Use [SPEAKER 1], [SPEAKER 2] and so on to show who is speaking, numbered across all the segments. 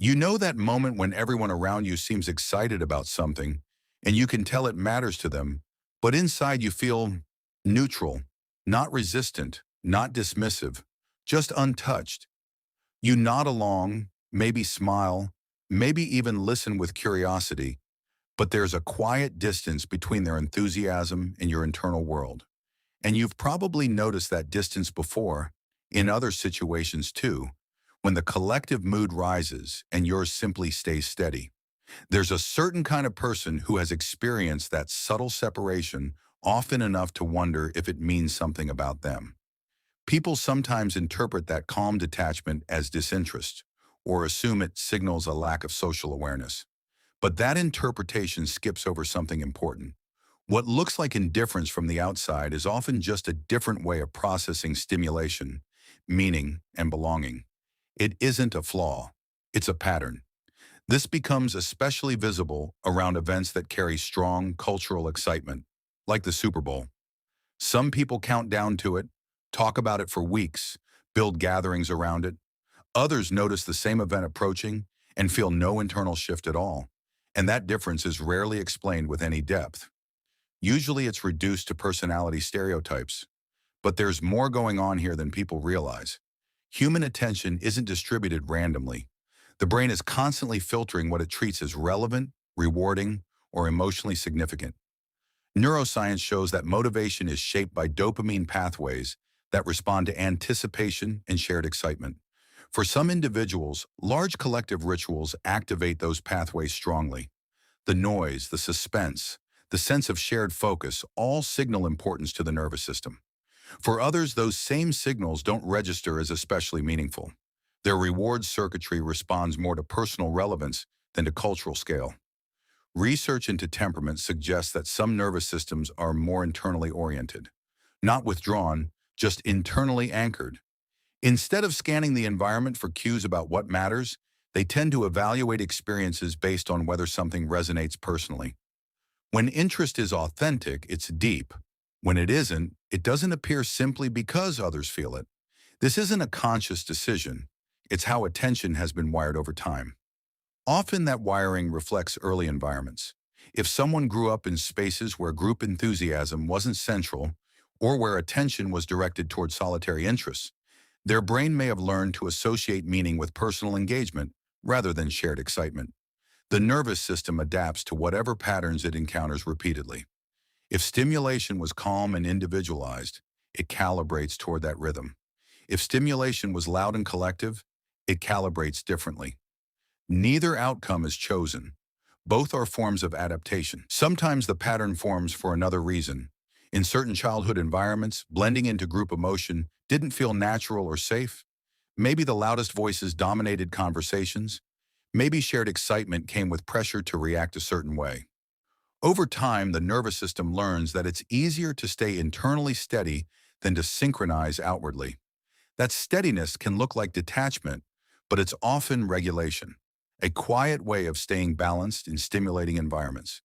[SPEAKER 1] You know that moment when everyone around you seems excited about something, and you can tell it matters to them, but inside you feel neutral, not resistant, not dismissive, just untouched. You nod along, maybe smile, maybe even listen with curiosity, but there's a quiet distance between their enthusiasm and your internal world. And you've probably noticed that distance before, in other situations too, when the collective mood rises and yours simply stays steady. There's a certain kind of person who has experienced that subtle separation often enough to wonder if it means something about them. People sometimes interpret that calm detachment as disinterest, or assume it signals a lack of social awareness. But that interpretation skips over something important. What looks like indifference from the outside is often just a different way of processing stimulation, meaning, and belonging. It isn't a flaw, it's a pattern. This becomes especially visible around events that carry strong cultural excitement, like the Super Bowl. Some people count down to it, talk about it for weeks, build gatherings around it. Others notice the same event approaching and feel no internal shift at all. And that difference is rarely explained with any depth. Usually it's reduced to personality stereotypes. But there's more going on here than people realize. Human attention isn't distributed randomly. The brain is constantly filtering what it treats as relevant, rewarding, or emotionally significant. Neuroscience shows that motivation is shaped by dopamine pathways that respond to anticipation and shared excitement. For some individuals, large collective rituals activate those pathways strongly. The noise, the suspense, the sense of shared focus all signal importance to the nervous system. For others, those same signals don't register as especially meaningful. Their reward circuitry responds more to personal relevance than to cultural scale. Research into temperament suggests that some nervous systems are more internally oriented, not withdrawn, just internally anchored. Instead of scanning the environment for cues about what matters, they tend to evaluate experiences based on whether something resonates personally. When interest is authentic, it's deep. When it isn't, it doesn't appear simply because others feel it. This isn't a conscious decision. It's how attention has been wired over time. Often that wiring reflects early environments. If someone grew up in spaces where group enthusiasm wasn't central, or where attention was directed toward solitary interests, their brain may have learned to associate meaning with personal engagement rather than shared excitement. The nervous system adapts to whatever patterns it encounters repeatedly. If stimulation was calm and individualized, it calibrates toward that rhythm. If stimulation was loud and collective, it calibrates differently. Neither outcome is chosen. Both are forms of adaptation. Sometimes the pattern forms for another reason. In certain childhood environments, blending into group emotion didn't feel natural or safe. Maybe the loudest voices dominated conversations. Maybe shared excitement came with pressure to react a certain way. Over time, the nervous system learns that it's easier to stay internally steady than to synchronize outwardly. That steadiness can look like detachment, but it's often regulation, a quiet way of staying balanced in stimulating environments.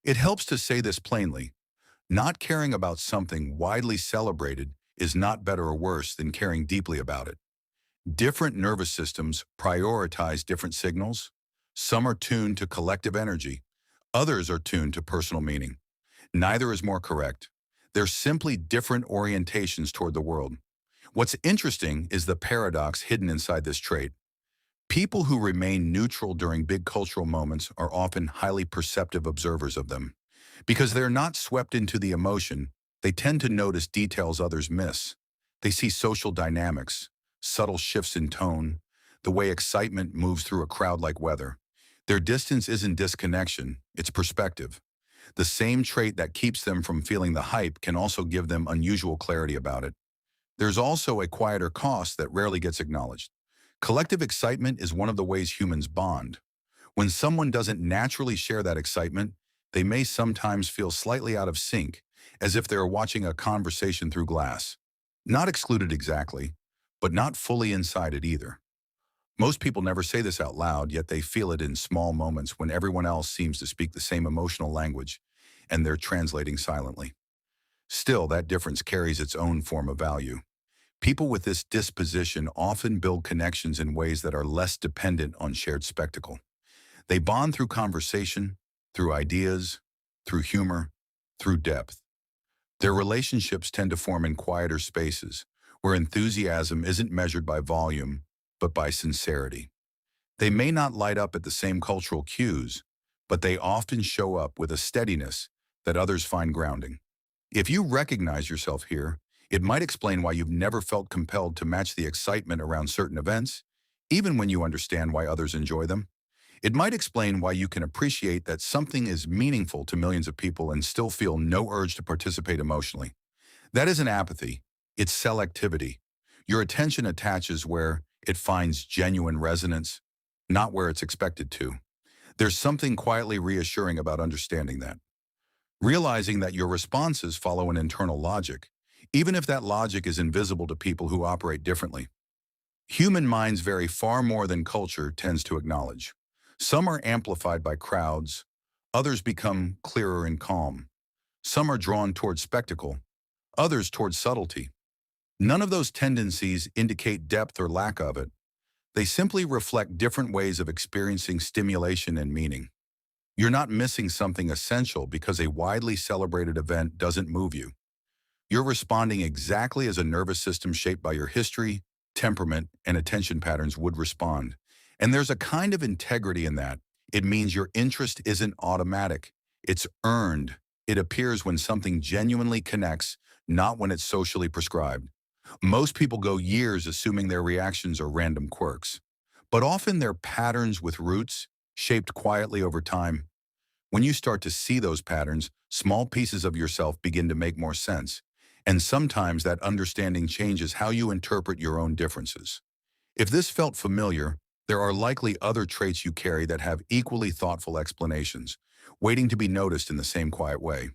[SPEAKER 1] It helps to say this plainly. Not caring about something widely celebrated is not better or worse than caring deeply about it. Different nervous systems prioritize different signals. Some are tuned to collective energy. Others are tuned to personal meaning. Neither is more correct. They're simply different orientations toward the world. What's interesting is the paradox hidden inside this trait. People who remain neutral during big cultural moments are often highly perceptive observers of them. Because they're not swept into the emotion, they tend to notice details others miss. They see social dynamics, subtle shifts in tone, the way excitement moves through a crowd like weather. Their distance isn't disconnection, it's perspective. The same trait that keeps them from feeling the hype can also give them unusual clarity about it. There's also a quieter cost that rarely gets acknowledged. Collective excitement is one of the ways humans bond. When someone doesn't naturally share that excitement, they may sometimes feel slightly out of sync, as if they're watching a conversation through glass. Not excluded exactly, but not fully inside it either. Most people never say this out loud, yet they feel it in small moments when everyone else seems to speak the same emotional language, and they're translating silently. Still, that difference carries its own form of value. People with this disposition often build connections in ways that are less dependent on shared spectacle. They bond through conversation, through ideas, through humor, through depth. Their relationships tend to form in quieter spaces, where enthusiasm isn't measured by volume, but by sincerity. They may not light up at the same cultural cues, but they often show up with a steadiness that others find grounding. If you recognize yourself here, it might explain why you've never felt compelled to match the excitement around certain events, even when you understand why others enjoy them. It might explain why you can appreciate that something is meaningful to millions of people and still feel no urge to participate emotionally. That isn't apathy, it's selectivity. Your attention attaches where it finds genuine resonance, not where it's expected to. There's something quietly reassuring about understanding that. Realizing that your responses follow an internal logic, even if that logic is invisible to people who operate differently. Human minds vary far more than culture tends to acknowledge. Some are amplified by crowds, others become clearer and calm. Some are drawn toward spectacle, others toward subtlety. None of those tendencies indicate depth or lack of it. They simply reflect different ways of experiencing stimulation and meaning. You're not missing something essential because a widely celebrated event doesn't move you. You're responding exactly as a nervous system shaped by your history, temperament, and attention patterns would respond. And there's a kind of integrity in that. It means your interest isn't automatic. It's earned. It appears when something genuinely connects, not when it's socially prescribed. Most people go years assuming their reactions are random quirks, but often they're patterns with roots, shaped quietly over time. When you start to see those patterns, small pieces of yourself begin to make more sense. And sometimes that understanding changes how you interpret your own differences. If this felt familiar, there are likely other traits you carry that have equally thoughtful explanations, waiting to be noticed in the same quiet way.